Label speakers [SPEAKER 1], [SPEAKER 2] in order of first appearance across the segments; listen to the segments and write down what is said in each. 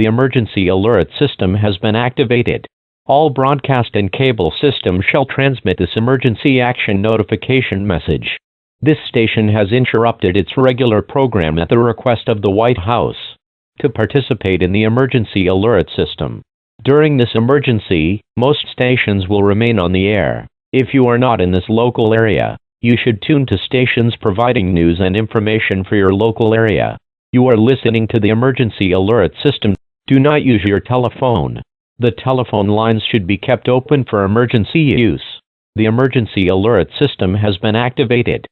[SPEAKER 1] The emergency alert system has been activated. All broadcast and cable systems shall transmit this emergency action notification message. This station has interrupted its regular program at the request of the White House to participate in the emergency alert system. During this emergency, most stations will remain on the air. If you are not in this local area, you should tune to stations providing news and information for your local area. You are listening to the emergency alert system. Do not use your telephone. The telephone lines should be kept open for emergency use. The emergency alert system has been activated.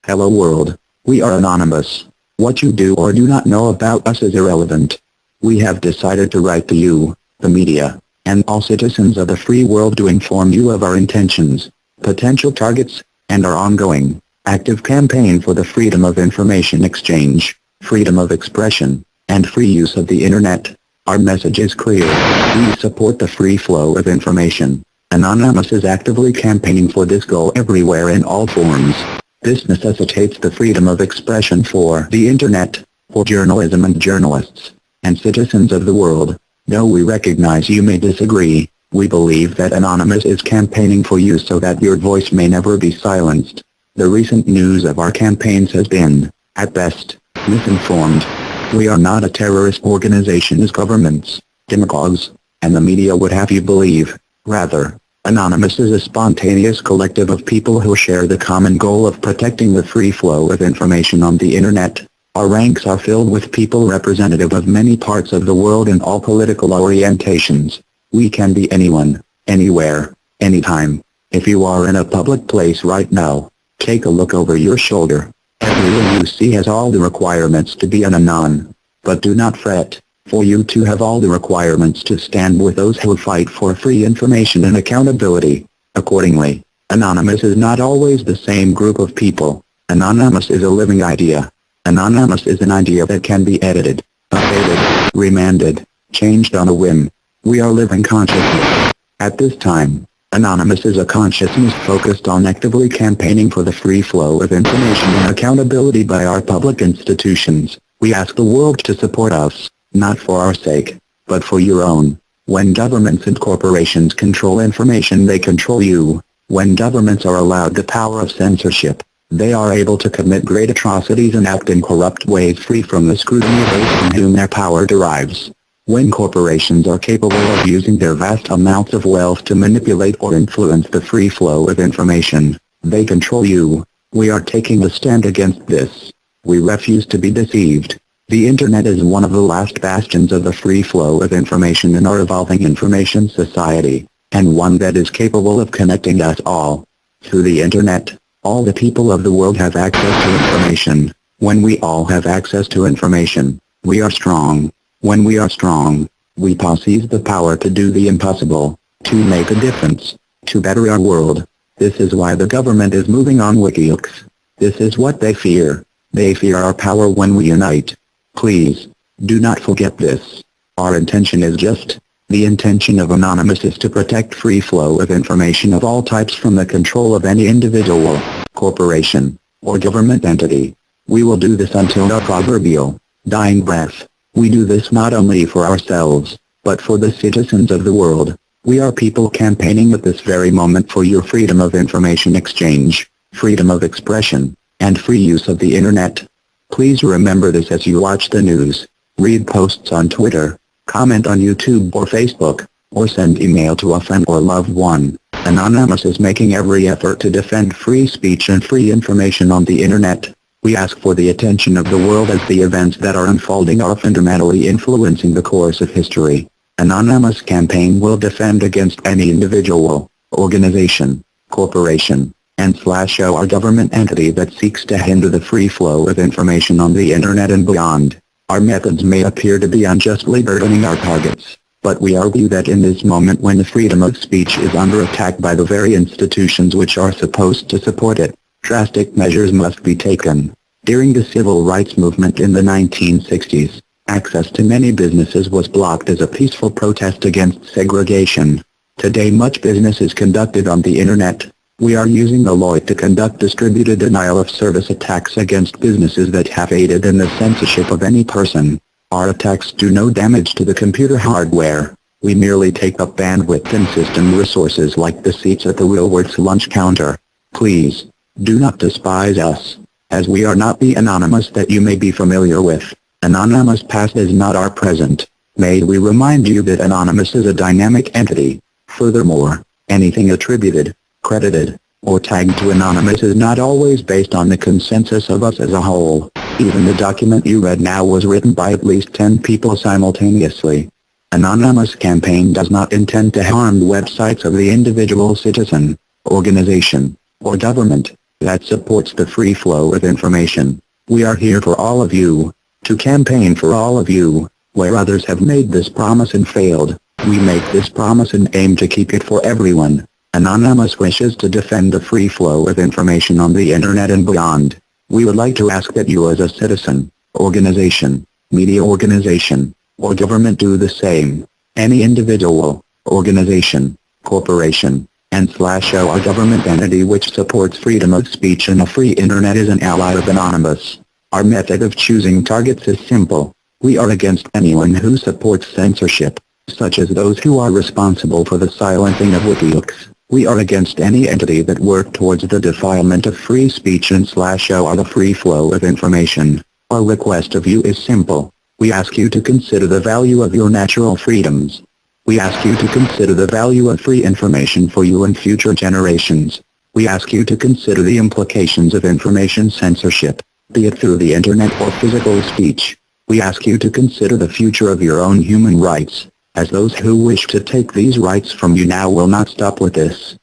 [SPEAKER 2] Hello world. We are anonymous. What you do or do not know about us is irrelevant. We have decided to write to you, the media, and all citizens of the free world to inform you of our intentions, potential targets, and our ongoing, active campaign for the freedom of information exchange, freedom of expression, and free use of the internet. Our message is clear. We support the free flow of information. Anonymous is actively campaigning for this goal everywhere in all forms. This necessitates the freedom of expression for the internet, for journalism and journalists, and citizens of the world. Though we recognize you may disagree, we believe that Anonymous is campaigning for you so that your voice may never be silenced. The recent news of our campaigns has been, at best, misinformed. We are not a terrorist organization as governments, demagogues, and the media would have you believe. Rather, Anonymous is a spontaneous collective of people who share the common goal of protecting the free flow of information on the internet. Our ranks are filled with people representative of many parts of the world and all political orientations. We can be anyone, anywhere, anytime. If you are in a public place right now, take a look over your shoulder. Everyone you see has all the requirements to be an anon. But do not fret, for you too have all the requirements to stand with those who fight for free information and accountability. Accordingly, Anonymous is not always the same group of people. Anonymous is a living idea. Anonymous is an idea that can be edited, updated, remanded, changed on a whim. We are living consciousness. At this time, Anonymous is a consciousness focused on actively campaigning for the free flow of information and accountability by our public institutions. We ask the world to support us, not for our sake, but for your own. When governments and corporations control information, they control you. When governments are allowed the power of censorship, they are able to commit great atrocities and act in corrupt ways free from the scrutiny of those from whom their power derives. When corporations are capable of using their vast amounts of wealth to manipulate or influence the free flow of information, they control you. We are taking a stand against this. We refuse to be deceived. The internet is one of the last bastions of the free flow of information in our evolving information society, and one that is capable of connecting us all. Through the internet, all the people of the world have access to information. When we all have access to information, we are strong. When we are strong, we possess the power to do the impossible, to make a difference, to better our world. This is why the government is moving on WikiLeaks. This is what they fear. They fear our power when we unite. Please, do not forget this. Our intention is just. The intention of Anonymous is to protect free flow of information of all types from the control of any individual, corporation, or government entity. We will do this until our proverbial dying breath. We do this not only for ourselves, but for the citizens of the world. We are people campaigning at this very moment for your freedom of information exchange, freedom of expression, and free use of the internet. Please remember this as you watch the news, read posts on Twitter, comment on YouTube or Facebook, or send email to a friend or loved one. Anonymous is making every effort to defend free speech and free information on the internet. We ask for the attention of the world as the events that are unfolding are fundamentally influencing the course of history. Anonymous campaign will defend against any individual, organization, corporation, and/or government entity that seeks to hinder the free flow of information on the internet and beyond. Our methods may appear to be unjustly burdening our targets, but we argue that in this moment when the freedom of speech is under attack by the very institutions which are supposed to support it, drastic measures must be taken. During the civil rights movement in the 1960s, access to many businesses was blocked as a peaceful protest against segregation. Today much business is conducted on the internet. We are using Alloy to conduct distributed denial of service attacks against businesses that have aided in the censorship of any person. Our attacks do no damage to the computer hardware. We merely take up bandwidth and system resources like the seats at the Willworks lunch counter. Please, do not despise us, as we are not the Anonymous that you may be familiar with. Anonymous past is not our present. May we remind you that Anonymous is a dynamic entity. Furthermore, anything attributed, credited, or tagged to Anonymous is not always based on the consensus of us as a whole. Even the document you read now was written by at least 10 people simultaneously. Anonymous campaign does not intend to harm the websites of the individual citizen, organization, or government that supports the free flow of information. We are here for all of you, to campaign for all of you, where others have made this promise and failed. We make this promise and aim to keep it for everyone. Anonymous wishes to defend the free flow of information on the internet and beyond. We would like to ask that you as a citizen, organization, media organization, or government do the same. Any individual, organization, corporation, and/or government entity which supports freedom of speech and a free internet is an ally of Anonymous. Our method of choosing targets is simple. We are against anyone who supports censorship, such as those who are responsible for the silencing of WikiLeaks. We are against any entity that work towards the defilement of free speech and/or the free flow of information. Our request of you is simple. We ask you to consider the value of your natural freedoms. We ask you to consider the value of free information for you and future generations. We ask you to consider the implications of information censorship, be it through the internet or physical speech. We ask you to consider the future of your own human rights, as those who wish to take these rights from you now will not stop with this.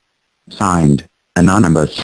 [SPEAKER 2] Signed, Anonymous.